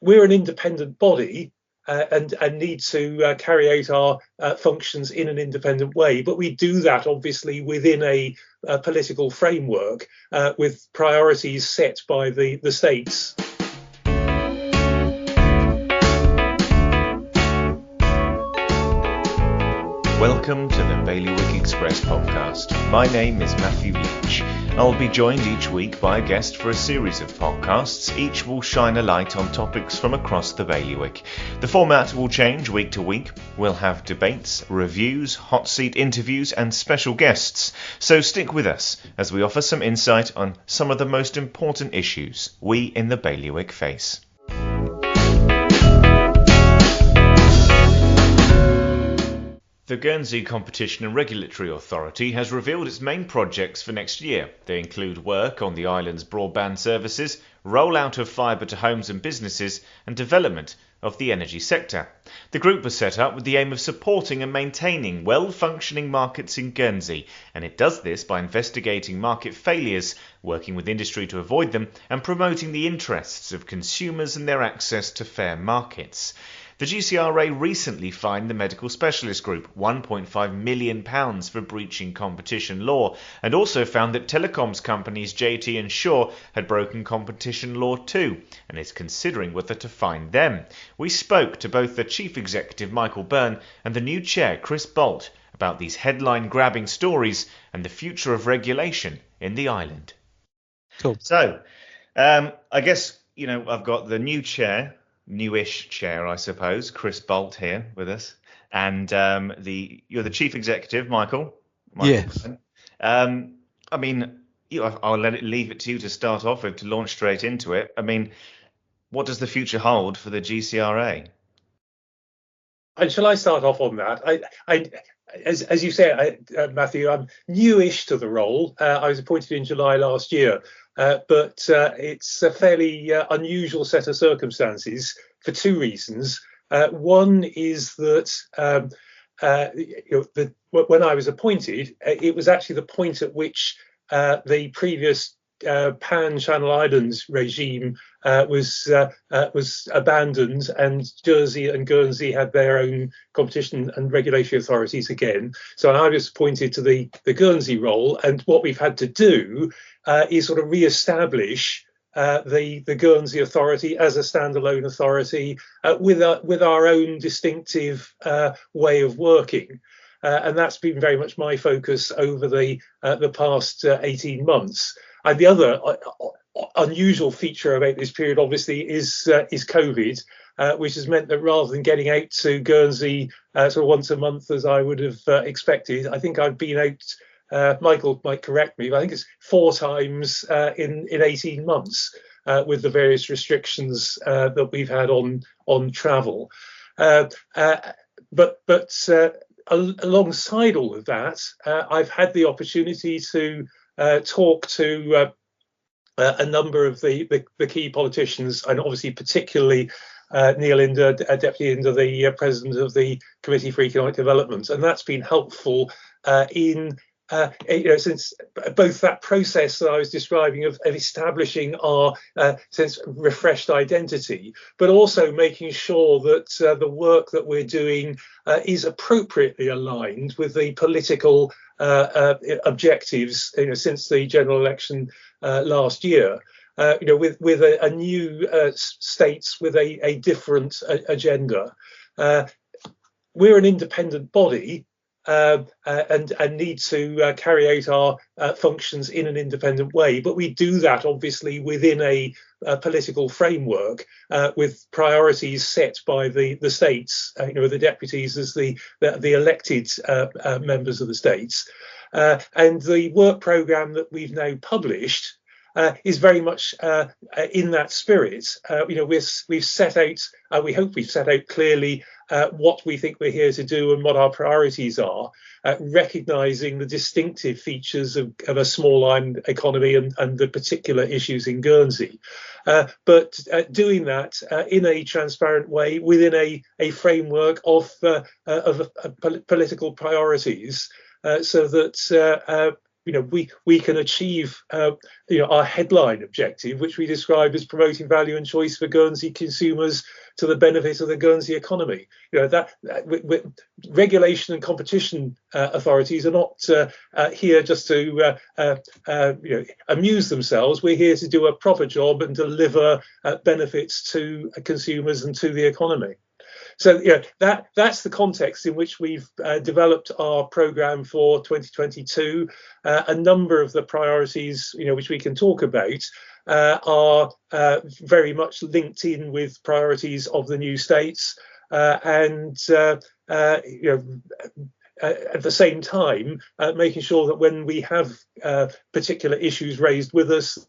we're an independent body and need to carry out our functions in an independent way. But we do that obviously within a political framework with priorities set by the states. Welcome to the Bailiwick Express podcast. My name is Matthew Leach. I'll be joined each week by a guest for a series of podcasts. Each will shine a light on topics from across the bailiwick. The format will change week to week. We'll have debates, reviews, hot seat interviews and special guests. So stick with us as we offer some insight on some of the most important issues we in the bailiwick face. The Guernsey Competition and Regulatory Authority has revealed its main projects for next year. They include work on the island's broadband services, rollout of fibre to homes and businesses, and development of the energy sector. The group was set up with the aim of supporting and maintaining well-functioning markets in Guernsey, and it does this by investigating market failures, working with industry to avoid them, and promoting the interests of consumers and their access to fair markets. The GCRA recently fined the Medical Specialist Group £1.5 million for breaching competition law, and also found that telecoms companies JT and Shaw had broken competition law too, and is considering whether to fine them. We spoke to both the Chief Executive Michael Byrne and the new Chair Chris Bolt about these headline-grabbing stories and the future of regulation in the island. Cool. So, I guess, I've got the new chair, newish chair, I suppose, Chris Bolt here with us, and you're the chief executive, Michael. Yes. I'll leave it to you to start off with, to launch straight into it. I mean, what does the future hold for the GCRA? And shall I start off on that? As you say, Matthew, I'm newish to the role. I was appointed in July last year, but it's a fairly unusual set of circumstances for two reasons. One is that when I was appointed, it was actually the point at which the previous Pan-Channel Islands regime was abandoned, and Jersey and Guernsey had their own competition and regulatory authorities again. So I was appointed to the Guernsey role, and what we've had to do is sort of re-establish the Guernsey authority as a standalone authority with our own distinctive way of working. And that's been very much my focus over the past 18 months. And the other unusual feature about this period, obviously, is COVID, which has meant that rather than getting out to Guernsey sort of once a month as I would have expected, I think I've been out, Michael might correct me, but I think it's 4 times in 18 months with the various restrictions that we've had on travel. But alongside all of that, I've had the opportunity to talk to a number of the key politicians, and obviously particularly Neil Inder, Deputy Inder, the President of the Committee for Economic Development, and that's been helpful in since both that process that I was describing of establishing our sense of refreshed identity, but also making sure that the work that we're doing is appropriately aligned with the political objectives, since the general election last year. With a new states with a different agenda. We're an independent body and need to carry out our functions in an independent way, but we do that obviously within a political framework with priorities set by the states, with the deputies as the elected members of the states, and the work programme that we've now published is very much in that spirit. We've set out, we hope we've set out clearly what we think we're here to do and what our priorities are, recognising the distinctive features of a small island economy and the particular issues in Guernsey. But doing that in a transparent way within a framework of political priorities, so that we can achieve our headline objective, which we describe as promoting value and choice for Guernsey consumers to the benefit of the Guernsey economy. Regulation and competition authorities are not here just to amuse themselves. We're here to do a proper job and deliver benefits to consumers and to the economy. So that's the context in which we've developed our programme for 2022. A number of the priorities which we can talk about are very much linked in with priorities of the new states, and at the same time making sure that when we have particular issues raised with us,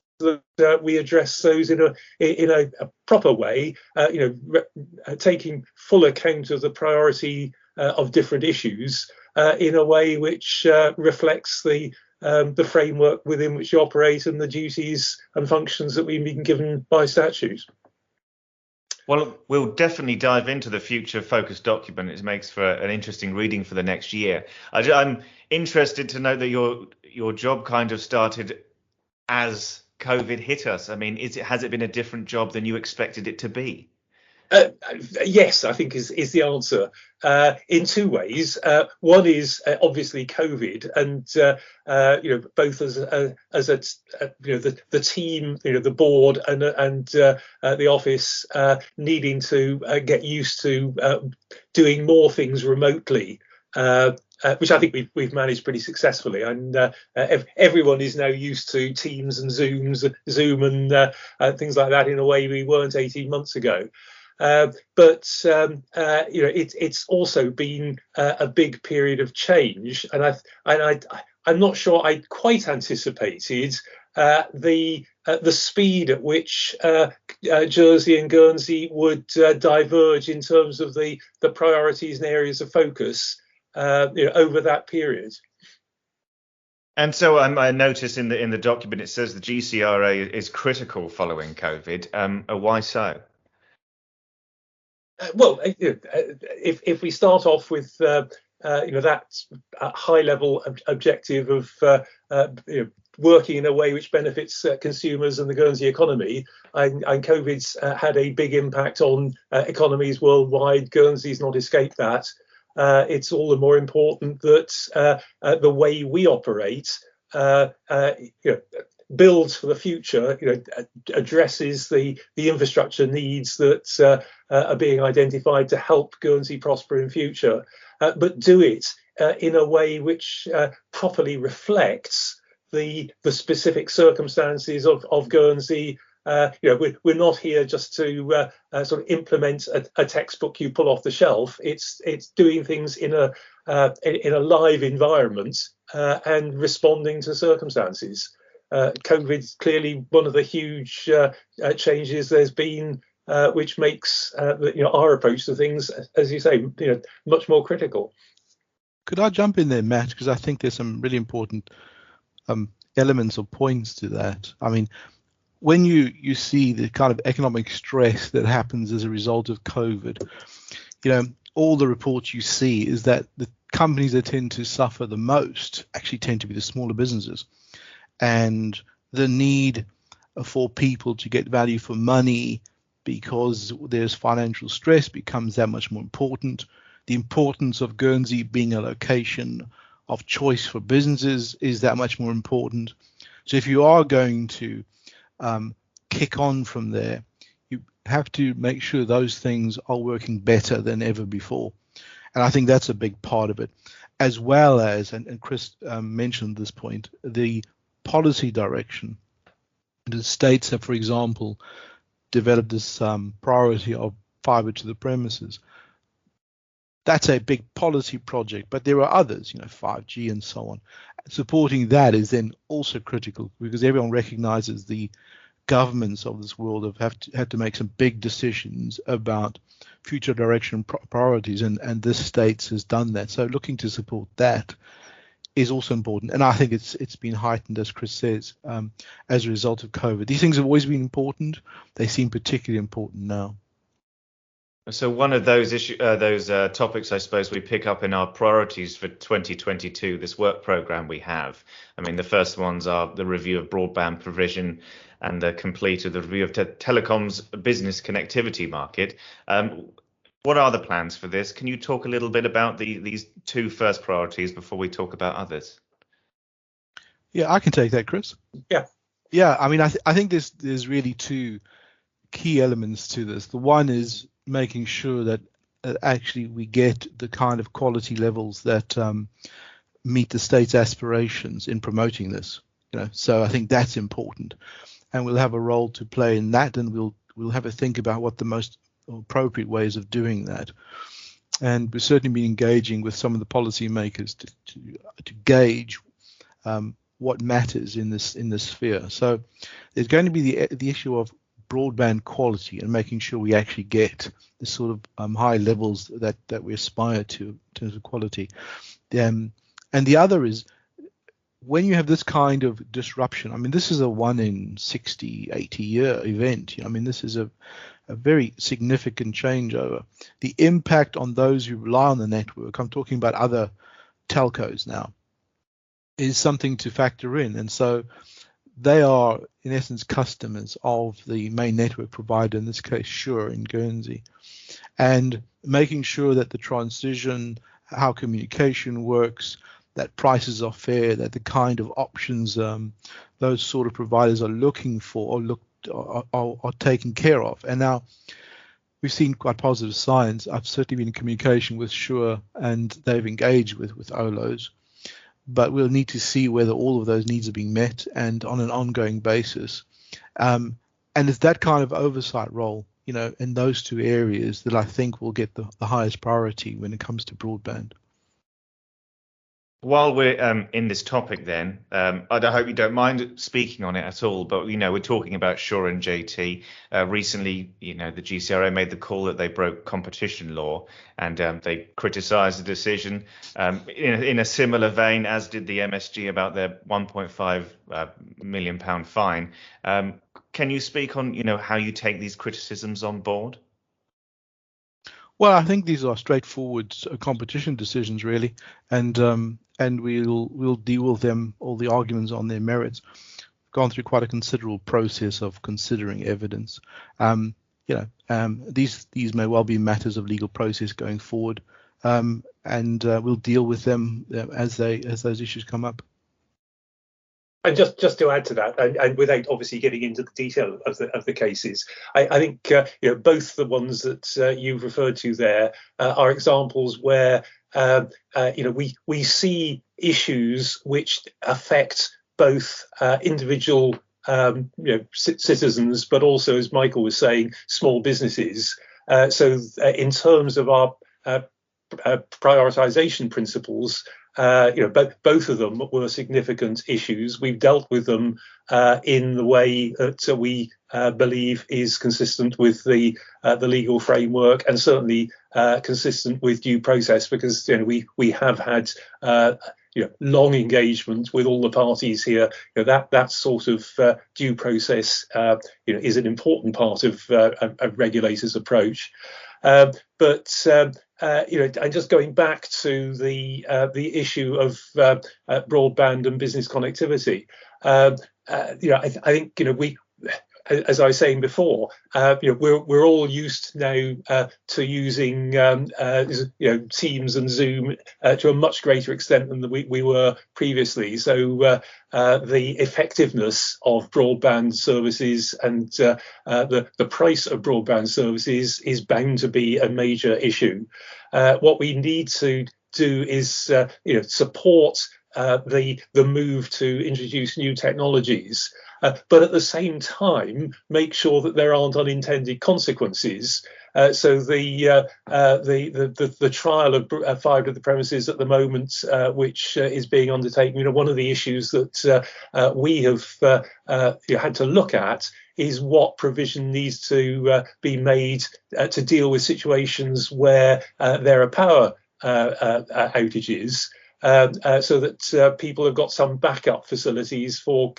that we address those in a proper way, taking full account of the priority of different issues in a way which reflects the framework within which you operate and the duties and functions that we've been given by statute. Well, we'll definitely dive into the future focus document. It makes for an interesting reading for the next year. I'm interested to know that your job kind of started as COVID hit us. I mean, has it been a different job than you expected it to be? Yes, I think is the answer, in two ways. One is obviously COVID, and both as the team, the board, and the office needing to get used to doing more things remotely. Which I think we've managed pretty successfully, and everyone is now used to Teams and Zoom and things like that in a way we weren't 18 months ago. But it's also been a big period of change, and I'm not sure I quite anticipated the speed at which Jersey and Guernsey would diverge in terms of the priorities and areas of focus over that period. And so I noticed in the document it says the GCRA is critical following COVID. Why so? Well, if we start off with that high level objective of working in a way which benefits consumers and the Guernsey economy, and COVID's had a big impact on economies worldwide. Guernsey's not escaped that. It's all the more important that the way we operate builds for the future, addresses the infrastructure needs that are being identified to help Guernsey prosper in future, but do it in a way which properly reflects the specific circumstances of Guernsey. We're not here just to sort of implement a textbook you pull off the shelf. It's doing things in a live environment and responding to circumstances. COVID's clearly one of the huge changes there's been, which makes our approach to things, as you say, much more critical. Could I jump in there, Matt? Because I think there's some really important elements or points to that. I mean, when you see the kind of economic stress that happens as a result of COVID, all the reports you see is that the companies that tend to suffer the most actually tend to be the smaller businesses. And the need for people to get value for money because there's financial stress becomes that much more important. The importance of Guernsey being a location of choice for businesses is that much more important. So if you are going to kick on from there, you have to make sure those things are working better than ever before. And I think that's a big part of it, as well as, and Chris mentioned this point, the policy direction. The states have, for example, developed this priority of fiber to the premises. That's a big policy project, but there are others, 5G and so on. Supporting that is then also critical because everyone recognizes the governments of this world have had to make some big decisions about future direction priorities, and this states has done that. So looking to support that is also important, and I think it's been heightened, as Chris says, as a result of COVID. These things have always been important. They seem particularly important now. So one of those topics, I suppose, we pick up in our priorities for 2022, this work program we have. I mean, the first ones are the review of broadband provision and the complete of the review of telecoms business connectivity market. What are the plans for this? Can you talk a little bit about these two first priorities before we talk about others? Yeah, I can take that, Chris. Yeah. Yeah, I mean, I think there's really two key elements to this. The one is making sure that actually we get the kind of quality levels that meet the state's aspirations in promoting this. So I think that's important, and we'll have a role to play in that, and we'll have a think about what the most appropriate ways of doing that. And we've certainly been engaging with some of the policymakers to gauge what matters in this sphere. So there's going to be the issue of broadband quality and making sure we actually get the sort of high levels that we aspire to in terms of quality. And the other is when you have this kind of disruption. I mean, this is a 1 in 60, 80 year event. I mean, this is a very significant changeover. The impact on those who rely on the network, I'm talking about other telcos now, is something to factor in. And so they are, in essence, customers of the main network provider, in this case, Sure in Guernsey, and making sure that the transition, how communication works, that prices are fair, that the kind of options those sort of providers are looking for are taken care of. And now we've seen quite positive signs. I've certainly been in communication with Sure, and they've engaged with OLOs. But we'll need to see whether all of those needs are being met and on an ongoing basis. And it's that kind of oversight role, in those two areas that I think will get the highest priority when it comes to broadband. While we're in this topic then, I hope you don't mind speaking on it at all, but, we're talking about Sure and JT. Recently, the GCRA made the call that they broke competition law, and they criticised the decision in a similar vein, as did the MSG about their £1.5 million fine. Can you speak on, how you take these criticisms on board? Well, I think these are straightforward competition decisions, really, and we'll deal with them, all the arguments on their merits. We've gone through quite a considerable process of considering evidence. These may well be matters of legal process going forward, and we'll deal with them as those issues come up. And just to add to that, and without obviously getting into the detail of the cases, I think both the ones that you've referred to there are examples where we see issues which affect both individual citizens, but also, as Michael was saying, small businesses. So in terms of our prioritization principles, both of them were significant issues. We've dealt with them in the way that we believe is consistent with the legal framework, and certainly consistent with due process, because we have had long engagement with all the parties here. That sort of due process is an important part of regulators' approach. And just going back to the issue of broadband and business connectivity, I think we, as I was saying before, we're all used now to using Teams and Zoom to a much greater extent than we were previously. So the effectiveness of broadband services and the price of broadband services is bound to be a major issue. What we need to do is support the move to introduce new technologies, but at the same time make sure that there aren't unintended consequences. So the trial of fibre to the premises at the moment, which is being undertaken, one of the issues that we have had to look at is what provision needs to be made to deal with situations where there are power outages. So that people have got some backup facilities for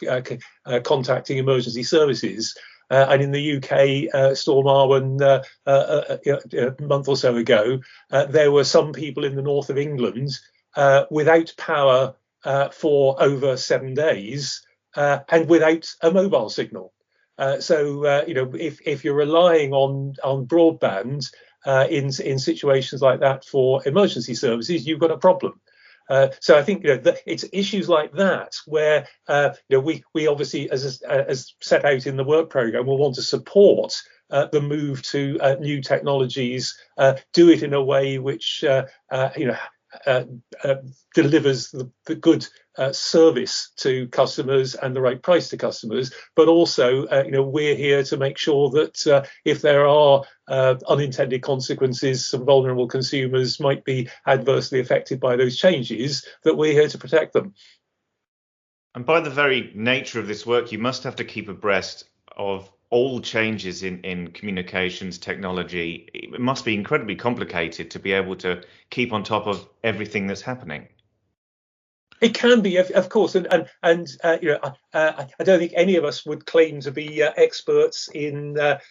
contacting emergency services. And in the UK, Storm Arwen a month or so ago, there were some people in the north of England without power for over 7 days and without a mobile signal. So if you're relying on broadband in situations like that for emergency services, you've got a problem. So I think it's issues like that where we obviously, as set out in the work programme, will want to support the move to new technologies, do it in a way which delivers the good service to customers and the right price to customers, but also we're here to make sure that if there are unintended consequences, some vulnerable consumers might be adversely affected by those changes, that we're here to protect them. And by the very nature of this work, you must have to keep abreast of all changes in communications technology. It must be incredibly complicated to be able to keep on top of everything that's happening. It can be, of course, and I don't think any of us would claim to be experts in the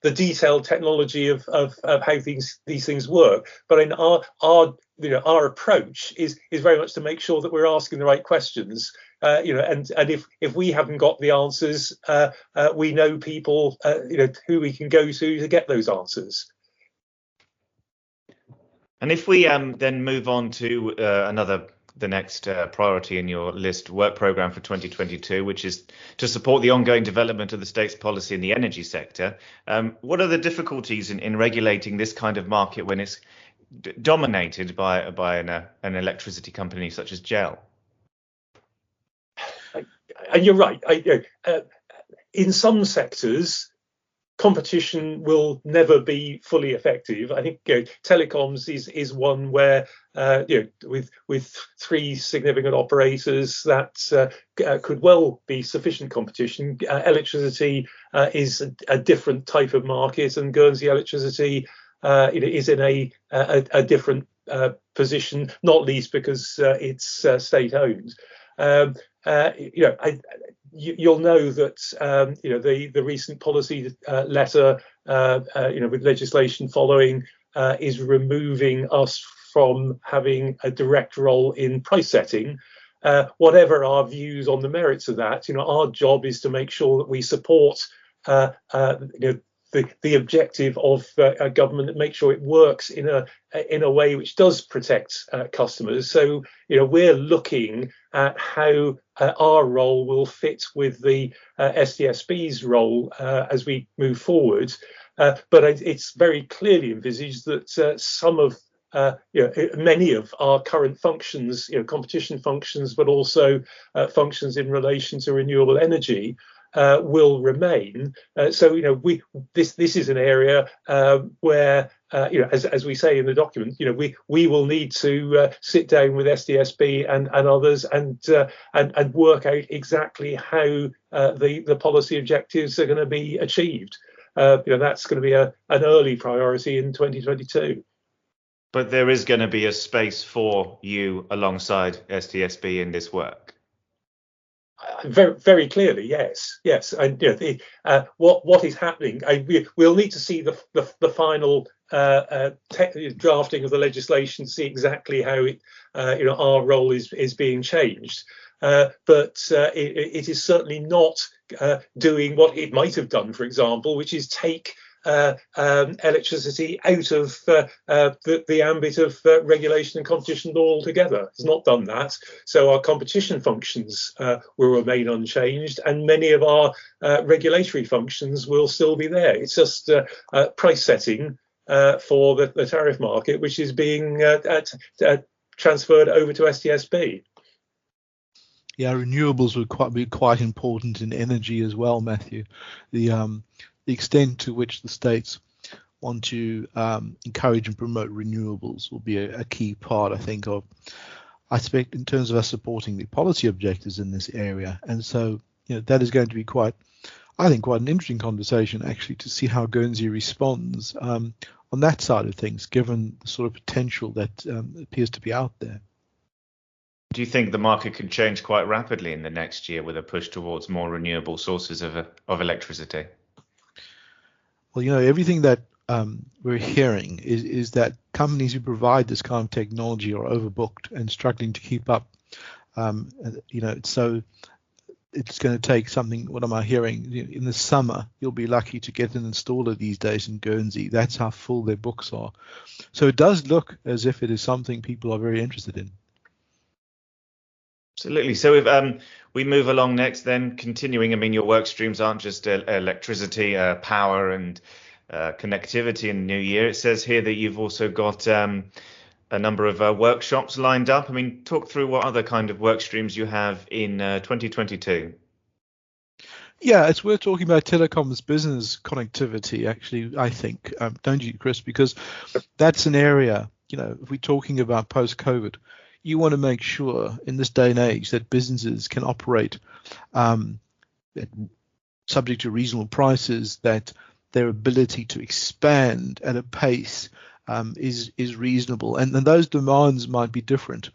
detailed technology of how these things work. But in our approach is very much to make sure that we're asking the right questions. And if we haven't got the answers, we know people who we can go to get those answers. And if we then move on to the next priority in your list work programme for 2022, which is to support the ongoing development of the state's policy in the energy sector. What are the difficulties in regulating this kind of market when it's dominated by an electricity company such as GEL? And you're right. In some sectors, competition will never be fully effective. I think telecoms is one where with three significant operators that could well be sufficient competition. Electricity is a different type of market, and Guernsey electricity is in a different position, not least because it's state owned. You'll know that the recent policy letter, with legislation following, is removing us from having a direct role in price setting. Whatever our views on the merits of that, our job is to make sure that we support the objective of government, and make sure it works in a way which does protect customers. So we're looking at how our role will fit with the STSB's role as we move forward. But it's very clearly envisaged that some of many of our current functions, competition functions, but also functions in relation to renewable energy, will remain. So this is an area where as we say in the document, we will need to sit down with SDSB and others and work out exactly how the policy objectives are going to be achieved. That's going to be an early priority in 2022. But there is going to be a space for you alongside SDSB in this work. Very, very clearly, yes. And what is happening? We'll need to see the final drafting of the legislation to see exactly how our role is being changed. But it is certainly not doing what it might have done, for example, which is take electricity out of the ambit of regulation and competition law altogether. It's not done that. So our competition functions will remain unchanged, and many of our regulatory functions will still be there. It's just price setting for the tariff market, which is being transferred over to STSB. Yeah, renewables would be quite important in energy as well, Matthew. The extent to which the states want to encourage and promote renewables will be a key part, I think, of aspect in terms of us supporting the policy objectives in this area. And so, that is going to be quite an interesting conversation, actually, to see how Guernsey responds on that side of things, given the sort of potential that appears to be out there. Do you think the market can change quite rapidly in the next year with a push towards more renewable sources of electricity? Well, everything that we're hearing is that companies who provide this kind of technology are overbooked and struggling to keep up. So it's going to take something. What am I hearing? In the summer, you'll be lucky to get an installer these days in Guernsey. That's how full their books are. So it does look as if it is something people are very interested in. Absolutely. So if we move along next, then continuing, I mean, your work streams aren't just electricity, power and connectivity in the new year. It says here that you've also got a number of workshops lined up. I mean, talk through what other kind of work streams you have in 2022. Yeah, it's worth talking about telecoms business connectivity, actually, I think, don't you, Chris? Because that's an area, if we're talking about post-COVID, you want to make sure in this day and age that businesses can operate subject to reasonable prices, that their ability to expand at a pace is reasonable. And those demands might be different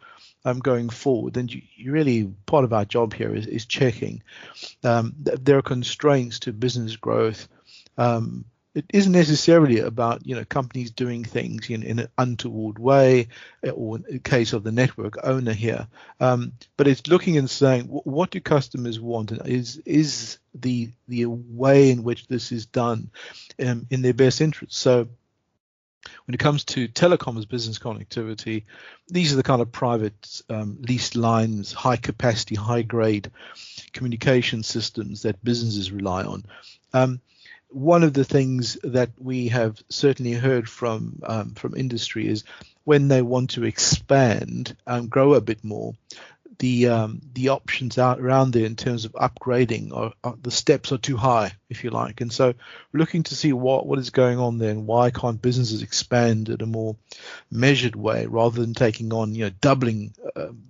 going forward. And you really, part of our job here is checking that there are constraints to business growth. It isn't necessarily about companies doing things in an untoward way, or in the case of the network owner here, but it's looking and saying, what do customers want, and is the way in which this is done in their best interest. So when it comes to telecoms business connectivity, these are the kind of private leased lines, high capacity, high grade communication systems that businesses rely on. One of the things that we have certainly heard from industry is when they want to expand and grow a bit more, the options out around there in terms of upgrading are the steps are too high, if you like. And so we're looking to see what is going on there, and why can't businesses expand at a more measured way rather than taking on doubling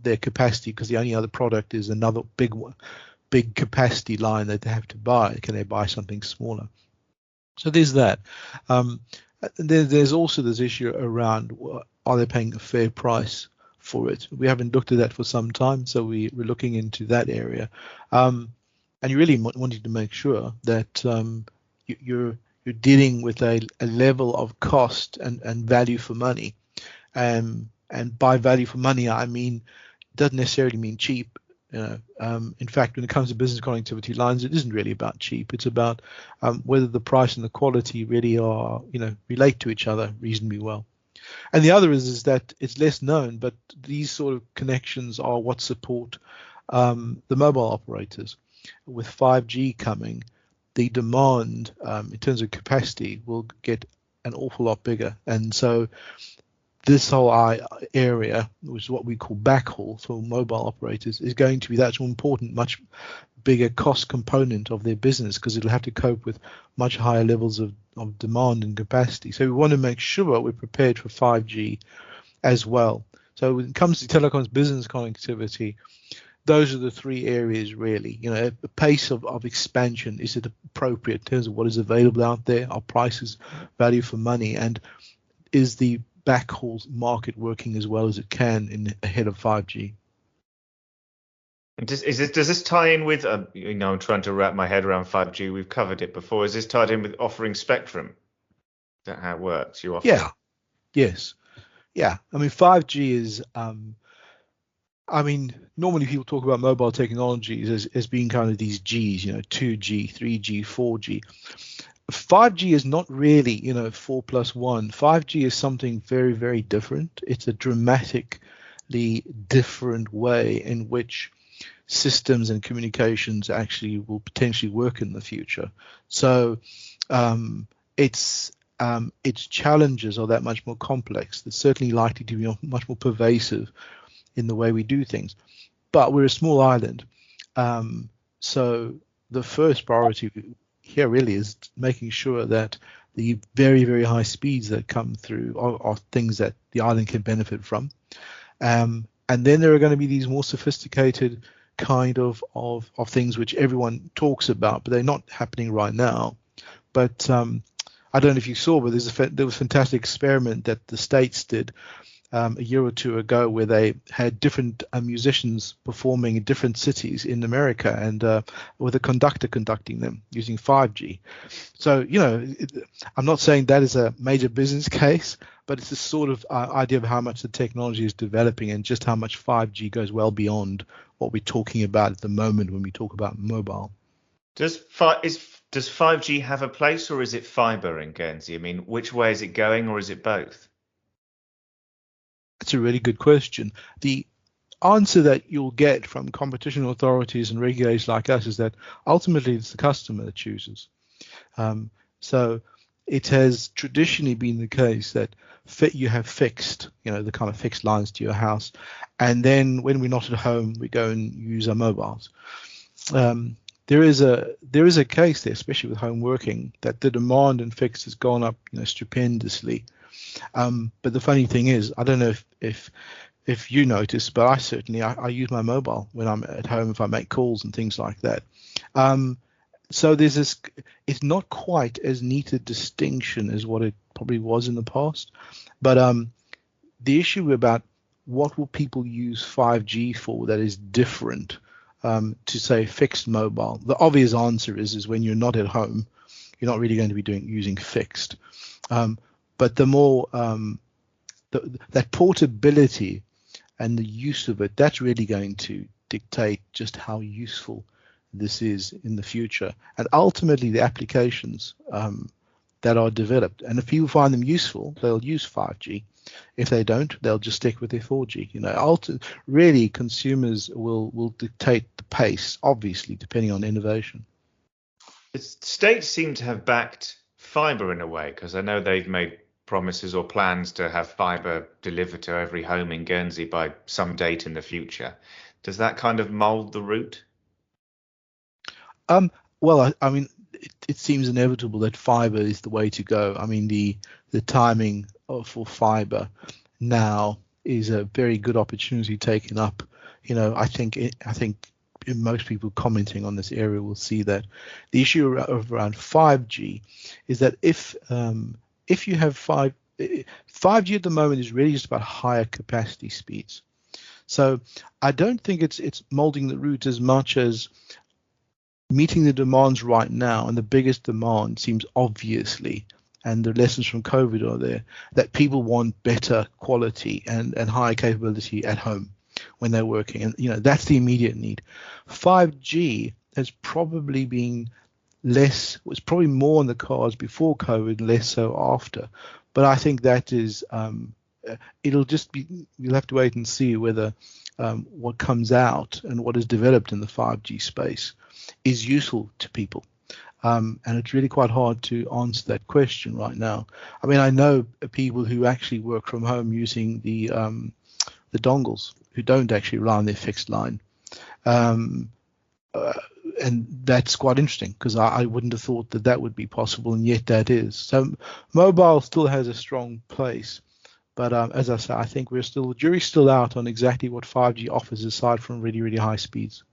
their capacity, because the only other product is another big capacity line that they have to buy. Can they buy something smaller? So there's that. There's also this issue around, are they paying a fair price for it? We haven't looked at that for some time, so we're looking into that area. And you really wanting to make sure that you're dealing with a level of cost and value for money. And by value for money, I mean, it doesn't necessarily mean cheap. In fact, when it comes to business connectivity lines, it isn't really about cheap. It's about whether the price and the quality really are, relate to each other reasonably well. And the other is that it's less known, but these sort of connections are what support the mobile operators. With 5G coming, the demand in terms of capacity will get an awful lot bigger. And so this whole area, which is what we call backhaul for mobile operators, is going to be that important, much bigger cost component of their business, because it'll have to cope with much higher levels of demand and capacity. So we want to make sure we're prepared for 5G as well. So when it comes to telecoms business connectivity, those are the three areas really. The pace of expansion, is it appropriate in terms of what is available out there? Are prices value for money? And is the backhaul market working as well as it can ahead of 5G? And does this tie in with, I'm trying to wrap my head around 5G. We've covered it before. Is this tied in with offering spectrum? Is that how it works? You offer? Yeah. Yes. Yeah. I mean, 5G is, normally people talk about mobile technologies as being kind of these Gs, 2G, 3G, 4G. 5G is not really, 4+1. 5G is something very, very different. It's a dramatically different way in which systems and communications actually will potentially work in the future. So its challenges are that much more complex. It's certainly likely to be much more pervasive in the way we do things. But we're a small island. So the first priority here really is making sure that the very, very high speeds that come through are things that the island can benefit from. And then there are going to be these more sophisticated kind of things which everyone talks about, but they're not happening right now. But I don't know if you saw, but there was a fantastic experiment that the States did a year or two ago where they had different musicians performing in different cities in America, and with a conductor conducting them using 5G. So, I'm not saying that is a major business case, but it's a sort of idea of how much the technology is developing and just how much 5G goes well beyond what we're talking about at the moment when we talk about mobile. Does 5G have a place, or is it fibre in Guernsey? I mean, which way is it going, or is it both? That's a really good question. The answer that you'll get from competition authorities and regulators like us is that ultimately it's the customer that chooses. So it has traditionally been the case that you have fixed, the kind of fixed lines to your house, and then when we're not at home, we go and use our mobiles. There is a case there, especially with home working, that the demand in fixed has gone up, stupendously. But the funny thing is, I don't know if you notice, but I use my mobile when I'm at home if I make calls and things like that. So there's this. It's not quite as neat a distinction as what it probably was in the past, but the issue about what will people use 5G for that is different to say fixed mobile. The obvious answer is when you're not at home, you're not really going to be using fixed. But the more that portability and the use of it, that's really going to dictate just how useful this is in the future, and ultimately the applications that are developed. And if people find them useful, they'll use 5G. If they don't, they'll just stick with their 4G. Really, consumers will dictate the pace, obviously, depending on innovation. The states seem to have backed fibre in a way, because I know they've made promises or plans to have fibre delivered to every home in Guernsey by some date in the future. Does that kind of mould the route? Well, I mean, it seems inevitable that fibre is the way to go. I mean, the timing for fibre now is a very good opportunity taken up. I think most people commenting on this area will see that the issue around 5G is that if you have 5G at the moment is really just about higher capacity speeds. So I don't think it's molding the route as much as meeting the demands right now, and the biggest demand seems obviously, and the lessons from COVID are there, that people want better quality and higher capability at home when they're working, and that's the immediate need. 5G has probably been was probably more on the cards before COVID, less so after. But I think that is it'll just be, you'll have to wait and see whether what comes out and what is developed in the 5G space is useful to people. And it's really quite hard to answer that question right now. I mean, I know people who actually work from home using the dongles, who don't actually rely on their fixed line. And that's quite interesting, because I wouldn't have thought that would be possible, and yet that is. So mobile still has a strong place. But as I say, I think the jury's still out on exactly what 5G offers aside from really, really high speeds.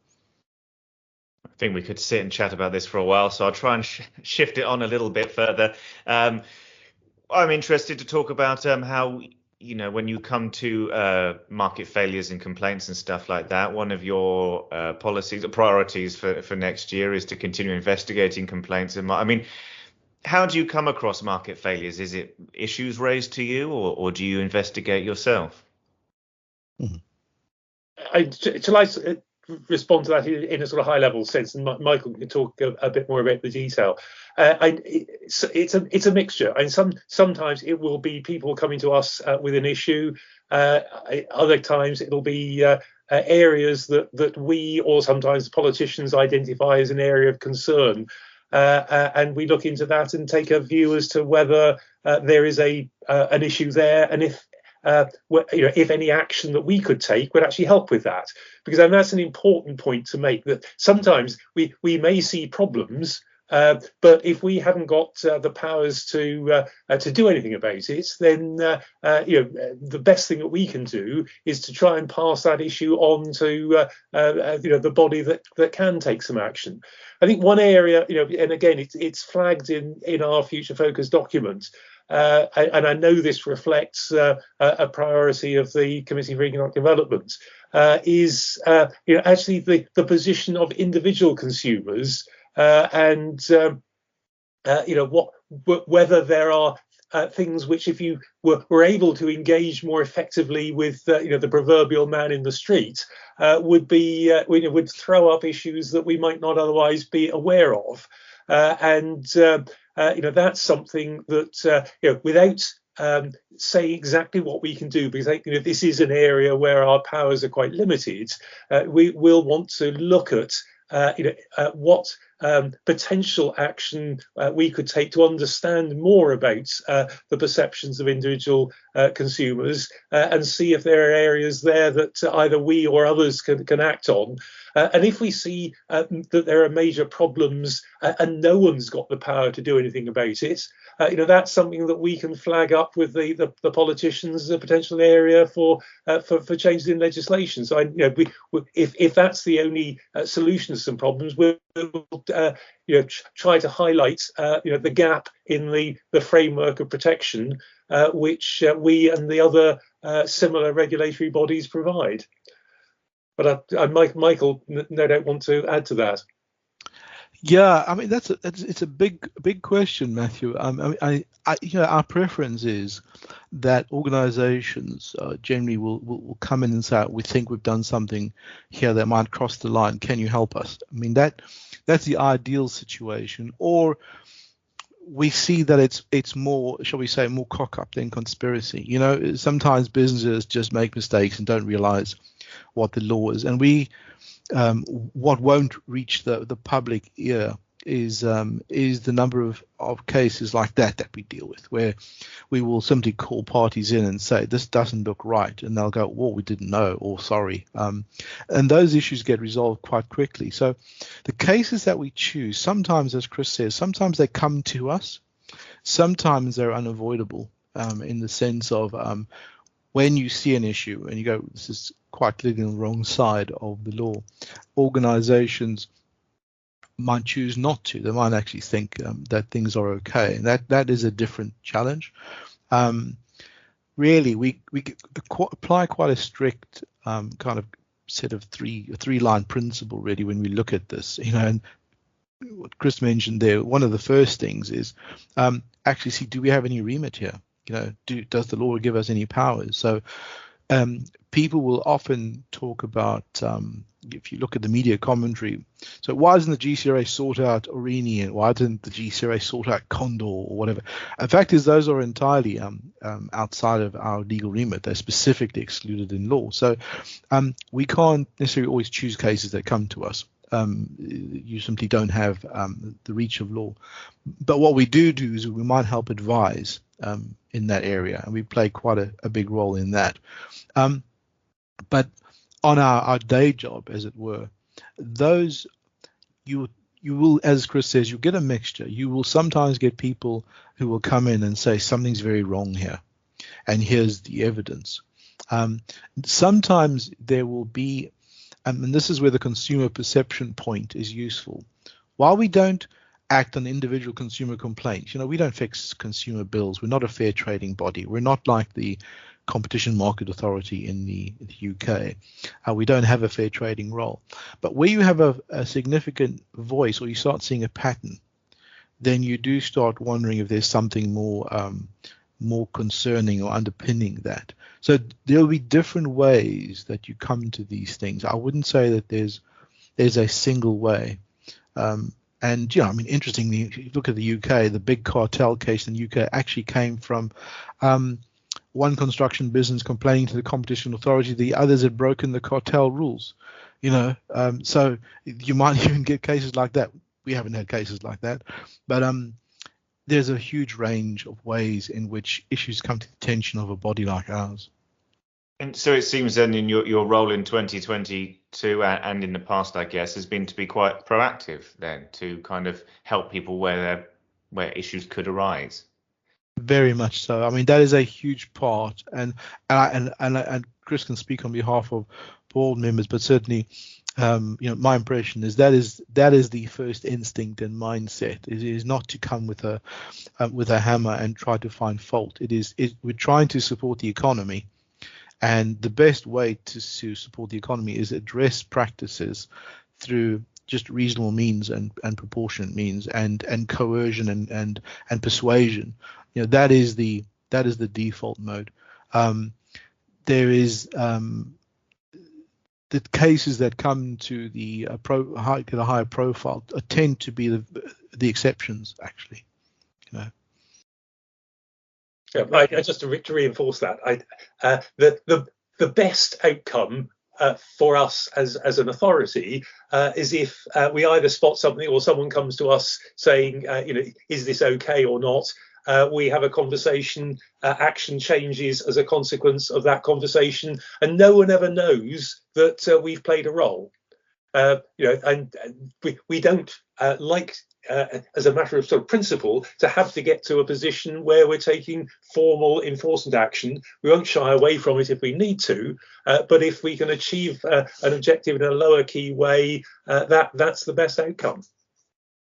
I think we could sit and chat about this for a while, so I'll try and shift it on a little bit further. I'm interested to talk about how, when you come to market failures and complaints and stuff like that, one of your policies or priorities for next year is to continue investigating complaints. How do you come across market failures? Is it issues raised to you, or do you investigate yourself? Shall I respond to that in a sort of high level sense, and Michael can talk a bit more about the detail? It's a mixture, and sometimes it will be people coming to us with an issue. Other times it'll be areas that we, or sometimes politicians, identify as an area of concern. And we look into that and take a view as to whether there is an issue there, and if any action that we could take would actually help with that. Because that's an important point to make, that sometimes we may see problems But if we haven't got the powers to do anything about it, then the best thing that we can do is to try and pass that issue on to the body that can take some action. I think one area, and again, it's flagged in our future focus document. And I know this reflects a priority of the Committee for Economic Development, is actually the position of individual consumers and whether there are things which, if you were able to engage more effectively with the proverbial man in the street, would throw up issues that we might not otherwise be aware of, that's something that without saying exactly what we can do, because this is an area where our powers are quite limited, we will want to look at what potential action we could take to understand more about the perceptions of individual consumers and see if there are areas there that either we or others can act on. And if we see that there are major problems and no one's got the power to do anything about it, that's something that we can flag up with the politicians as a potential area for changes in legislation. So if that's the only solution to some problems, we'll try to highlight the gap in the framework of protection which we and the other similar regulatory bodies provide. But Michael, no doubt, want to add to that. Yeah, I mean it's a big question, Matthew. Our preference is that organisations generally will come in and say, we think we've done something here that might cross the line. Can you help us? I mean that's the ideal situation. Or we see that it's more, shall we say, more cock up than conspiracy. Sometimes businesses just make mistakes and don't realise what the law is, and what won't reach the public ear is the number of cases like that we deal with, where we will simply call parties in and say this doesn't look right, and they'll go, well, we didn't know, or sorry, and those issues get resolved quite quickly. So the cases that we choose, sometimes, as Chris says, sometimes they come to us, sometimes they're unavoidable, in the sense of when you see an issue and you go, this is quite clearly on the wrong side of the law, organizations might choose not to. They might actually think that things are okay. And that is a different challenge. Really, we apply quite a strict kind of set of three-line principle, really, when we look at this. And what Chris mentioned there, one of the first things is actually see, do we have any remit here? Does the law give us any powers? So people will often talk about, if you look at the media commentary, so why doesn't the GCRA sort out Aurigny, and why didn't the GCRA sort out Condor or whatever? The fact is those are entirely outside of our legal remit. They're specifically excluded in law. So we can't necessarily always choose cases that come to us. You simply don't have the reach of law. But what we do is we might help advise in that area, and we play quite a big role in that. But on our day job, as it were, those you will, as Chris says, you get a mixture. You will sometimes get people who will come in and say something's very wrong here, and here's the evidence. Sometimes there will be, and this is where the consumer perception point is useful. While we don't act on individual consumer complaints, we don't fix consumer bills. We're not a fair trading body. We're not like the Competition Market Authority in the UK. We don't have a fair trading role. But where you have a significant voice, or you start seeing a pattern, then you do start wondering if there's something more concerning or underpinning that. So there'll be different ways that you come to these things. I wouldn't say that there's a single way. And interestingly, if you look at the UK, the big cartel case in the UK actually came from one construction business complaining to the Competition Authority the others had broken the cartel rules. So you might even get cases like that. We haven't had cases like that, but there's a huge range of ways in which issues come to the attention of a body like ours. And so it seems then in your role in 2022 and in the past, I guess, has been to be quite proactive then to kind of help people where issues could arise. Very much so. I mean, that is a huge part, and Chris can speak on behalf of board members, but certainly, my impression is that is the first instinct and mindset. It is not to come with a hammer and try to find fault. We're trying to support the economy, and the best way to support the economy is address practices through just reasonable means and proportionate means and coercion and persuasion. That is the default mode. There is the cases that come to the get a higher profile tend to be the exceptions, actually. Yeah, just to reinforce that, the best outcome for us as an authority is if we either spot something or someone comes to us saying, is this okay or not? We have a conversation, action changes as a consequence of that conversation, and no one ever knows that we've played a role. And we don't like, as a matter of sort of principle, to have to get to a position where we're taking formal enforcement action. We won't shy away from it if we need to, but if we can achieve an objective in a lower key way, that's the best outcome.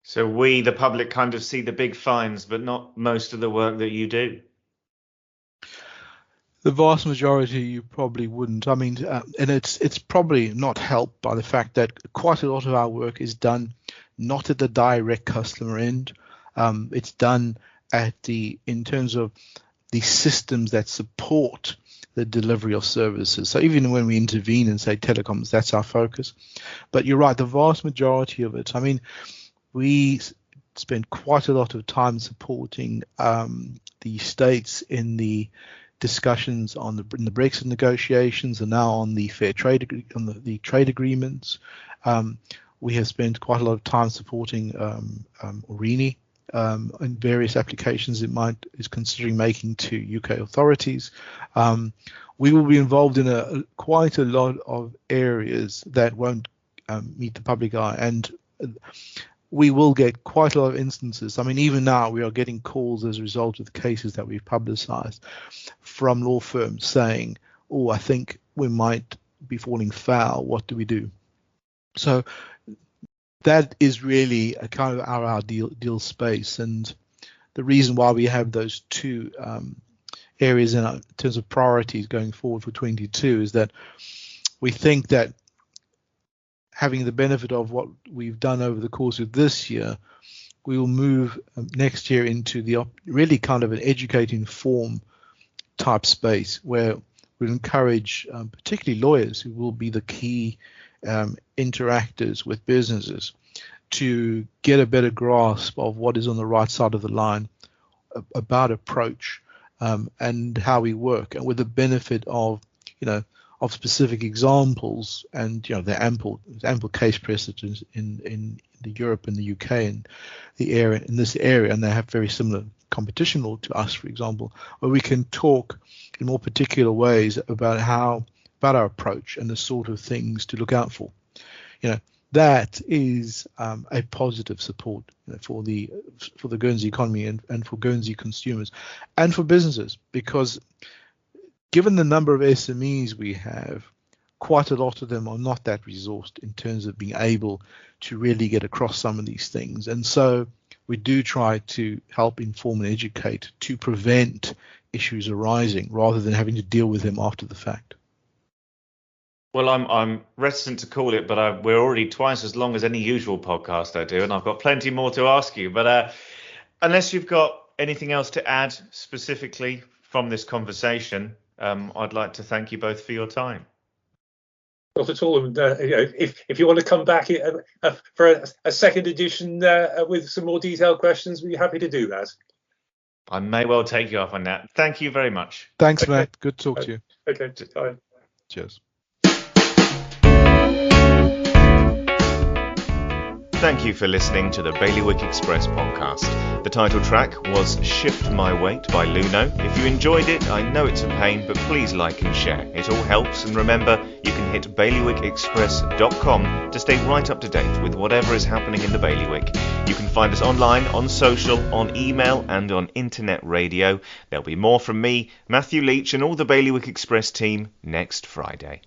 So we, the public, kind of see the big fines, but not most of the work that you do. The vast majority you probably wouldn't. I mean, and it's probably not helped by the fact that quite a lot of our work is done not at the direct customer end. It's done in terms of the systems that support the delivery of services. So even when we intervene and say telecoms, that's our focus. But you're right, the vast majority of it. I mean, we spend quite a lot of time supporting the states in the discussions in the Brexit negotiations, and now on the fair trade the trade agreements. We have spent quite a lot of time supporting ORINI in various applications it is considering making to UK authorities. We will be involved in quite a lot of areas that won't meet the public eye, and we will get quite a lot of instances. I mean, even now we are getting calls as a result of the cases that we've publicized from law firms saying, oh, I think we might be falling foul. What do we do? So that is really a kind of our ideal space. And the reason why we have those two areas in terms of priorities going forward for 22 is that we think that having the benefit of what we've done over the course of this year, we will move next year into the really kind of an educate inform type space where we'll encourage particularly lawyers who will be the key interactors with businesses to get a better grasp of what is on the right side of the line about approach and how we work, and with the benefit of of specific examples, and there are ample case precedents in the Europe and the UK and in this area, and they have very similar competition law to us, for example, where we can talk in more particular ways about our approach and the sort of things to look out for. That is a positive support for the Guernsey economy and for Guernsey consumers and for businesses, because given the number of SMEs we have, quite a lot of them are not that resourced in terms of being able to really get across some of these things. And so we do try to help inform and educate to prevent issues arising rather than having to deal with them after the fact. Well, I'm reticent to call it, but we're already twice as long as any usual podcast I do, and I've got plenty more to ask you. But unless you've got anything else to add specifically from this conversation, I'd like to thank you both for your time. Not at all. And if you want to come back for a second edition with some more detailed questions, we'd be happy to do that. I may well take you off on that. Thank you very much. Thanks, Matt. Good to talk to you. Okay. Bye. Cheers. Thank you for listening to the Bailiwick Express podcast. The title track was Shift My Weight by Luno. If you enjoyed it, I know it's a pain, but please like and share. It all helps, and remember, you can hit bailiwickexpress.com to stay right up to date with whatever is happening in the Bailiwick. You can find us online, on social, on email and on internet radio. There'll be more from me, Matthew Leach and all the Bailiwick Express team next Friday.